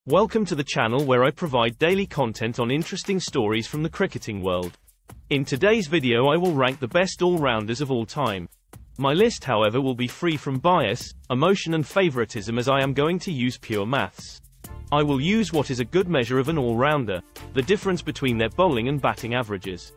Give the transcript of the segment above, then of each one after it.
Welcome to the channel where I provide daily content on interesting stories from the cricketing world. In today's video I will rank the best all-rounders of all time. My list, however, will be free from bias, emotion and favoritism, as I am going to use pure maths. I will use what is a good measure of an all-rounder, the difference between their bowling and batting averages.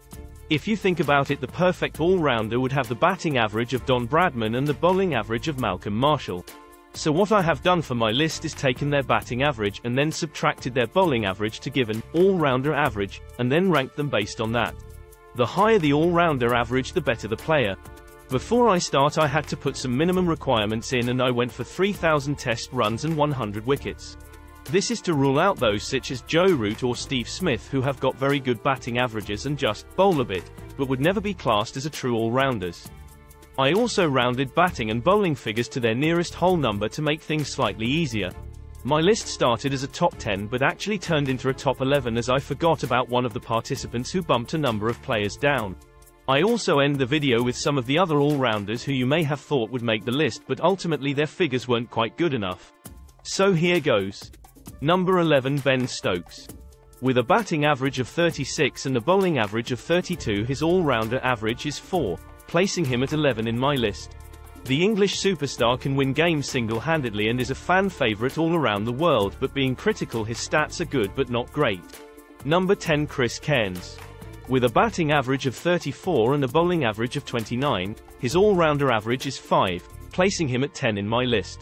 If you think about it, the perfect all-rounder would have the batting average of Don Bradman and the bowling average of Malcolm Marshall. So what I have done for my list is taken their batting average and then subtracted their bowling average to give an all-rounder average, and then ranked them based on that. The higher the all-rounder average, the better the player. Before I start, I had to put some minimum requirements in, and I went for 3,000 test runs and 100 wickets. This is to rule out those such as Joe Root or Steve Smith, who have got very good batting averages and just bowl a bit, but would never be classed as a true all-rounders. I also rounded batting and bowling figures to their nearest whole number to make things slightly easier. My list started as a top 10 but actually turned into a top 11 as I forgot about one of the participants who bumped a number of players down. I also end the video with some of the other all-rounders who you may have thought would make the list, but ultimately their figures weren't quite good enough. So here goes. Number 11, Ben Stokes. With a batting average of 36 and a bowling average of 32, his all-rounder average is 4. Placing him at 11 in my list. The English superstar can win games single-handedly and is a fan favourite all around the world, but being critical, his stats are good but not great. Number 10, Chris Cairns. With a batting average of 34 and a bowling average of 29, his all-rounder average is 5, placing him at 10 in my list.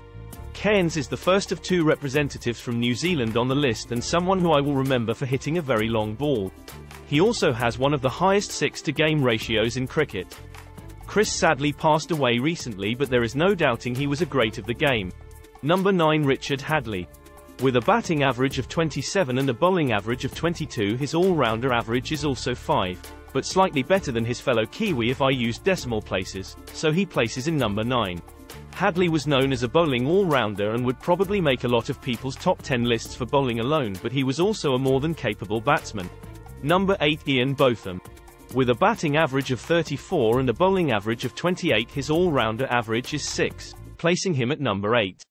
Cairns is the first of two representatives from New Zealand on the list, and someone who I will remember for hitting a very long ball. He also has one of the highest 6-to-game ratios in cricket. Chris sadly passed away recently, but there is no doubting he was a great of the game. Number 9, Richard Hadlee. With a batting average of 27 and a bowling average of 22, his all-rounder average is also 5, but slightly better than his fellow Kiwi if I used decimal places, so he places in number 9. Hadlee was known as a bowling all-rounder and would probably make a lot of people's top 10 lists for bowling alone, but he was also a more than capable batsman. Number 8, Ian Botham. With a batting average of 34 and a bowling average of 28, his all-rounder average is 6, placing him at number 8.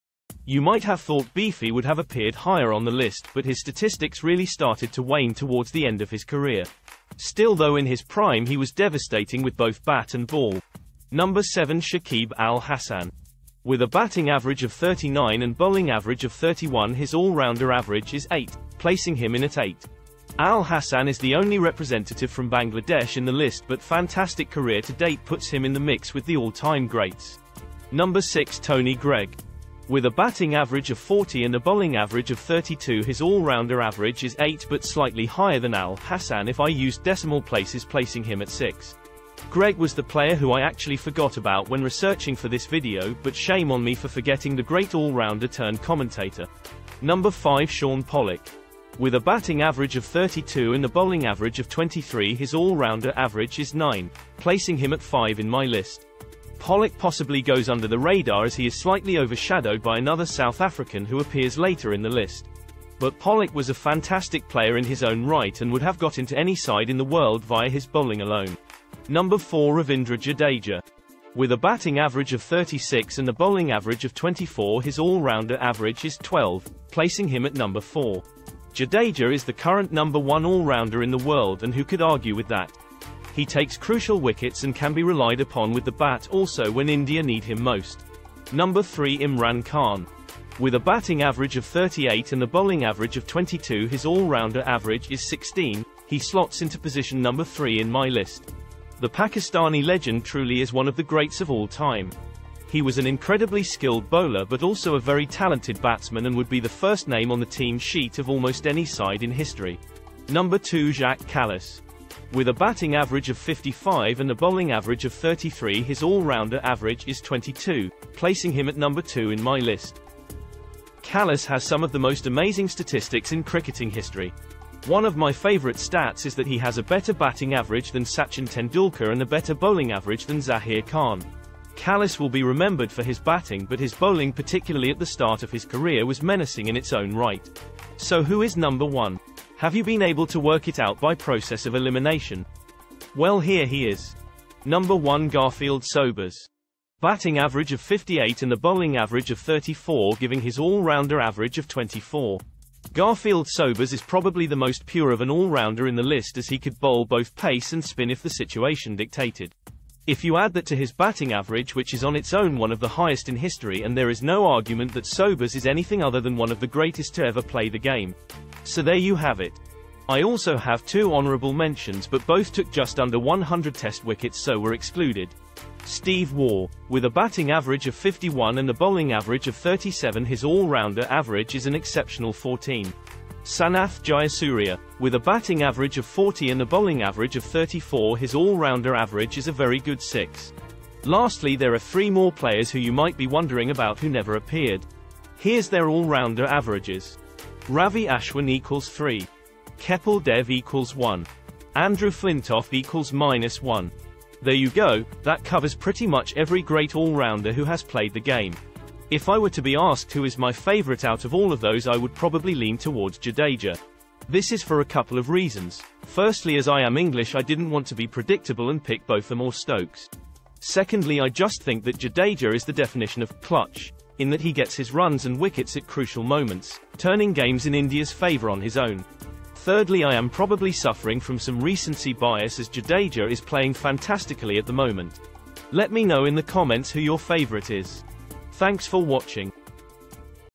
You might have thought Beefy would have appeared higher on the list, but his statistics really started to wane towards the end of his career. Still, though, in his prime he was devastating with both bat and ball. Number 7, Shakib Al Hasan. With a batting average of 39 and bowling average of 31, his all-rounder average is 8, placing him in at 8. Al Hasan is the only representative from Bangladesh in the list, but fantastic career to date puts him in the mix with the all-time greats. Number 6, Tony Greig. With a batting average of 40 and a bowling average of 32, his all-rounder average is 8, but slightly higher than Al Hasan if I used decimal places, placing him at 6. Greig was the player who I actually forgot about when researching for this video, but shame on me for forgetting the great all-rounder turned commentator. Number 5, Shaun Pollock. With a batting average of 32 and a bowling average of 23, his all-rounder average is 9, placing him at 5 in my list. Pollock possibly goes under the radar as he is slightly overshadowed by another South African who appears later in the list. But Pollock was a fantastic player in his own right and would have got into any side in the world via his bowling alone. Number 4, Ravindra Jadeja. With a batting average of 36 and a bowling average of 24, his all-rounder average is 12, placing him at number 4. Jadeja is the current number 1 all-rounder in the world, and who could argue with that? He takes crucial wickets and can be relied upon with the bat also when India need him most. Number 3, Imran Khan. With a batting average of 38 and a bowling average of 22, his all-rounder average is 16, he slots into position number 3 in my list. The Pakistani legend truly is one of the greats of all time. He was an incredibly skilled bowler but also a very talented batsman, and would be the first name on the team sheet of almost any side in history. Number 2, Jacques Kallis. With a batting average of 55 and a bowling average of 33, his all-rounder average is 22, placing him at number 2 in my list. Kallis has some of the most amazing statistics in cricketing history. One of my favourite stats is that he has a better batting average than Sachin Tendulkar and a better bowling average than Zaheer Khan. Kallis will be remembered for his batting, but his bowling, particularly at the start of his career, was menacing in its own right. So who is number 1? Have you been able to work it out by process of elimination? Well, here he is. Number 1, Garfield Sobers. Batting average of 58 and a bowling average of 34, giving his all-rounder average of 24. Garfield Sobers is probably the most pure of an all-rounder in the list, as he could bowl both pace and spin if the situation dictated. If you add that to his batting average, which is on its own one of the highest in history, and there is no argument that Sobers is anything other than one of the greatest to ever play the game. So there you have it. I also have 2 honourable mentions, but both took just under 100 Test wickets, so were excluded. Steve Waugh, with a batting average of 51 and a bowling average of 37, his all-rounder average is an exceptional 14. Sanath Jayasuriya, with a batting average of 40 and a bowling average of 34, his all-rounder average is a very good 6. Lastly, there are 3 more players who you might be wondering about who never appeared. Here's their all-rounder averages. Ravi Ashwin equals 3. Kapil Dev equals 1. Andrew Flintoff equals -1. There you go, that covers pretty much every great all-rounder who has played the game. If I were to be asked who is my favourite out of all of those, I would probably lean towards Jadeja. This is for a couple of reasons. Firstly, as I am English, I didn't want to be predictable and pick Botham or Stokes. Secondly, I just think that Jadeja is the definition of clutch, in that he gets his runs and wickets at crucial moments, turning games in India's favour on his own. Thirdly, I am probably suffering from some recency bias, as Jadeja is playing fantastically at the moment. Let me know in the comments who your favourite is. Thanks for watching.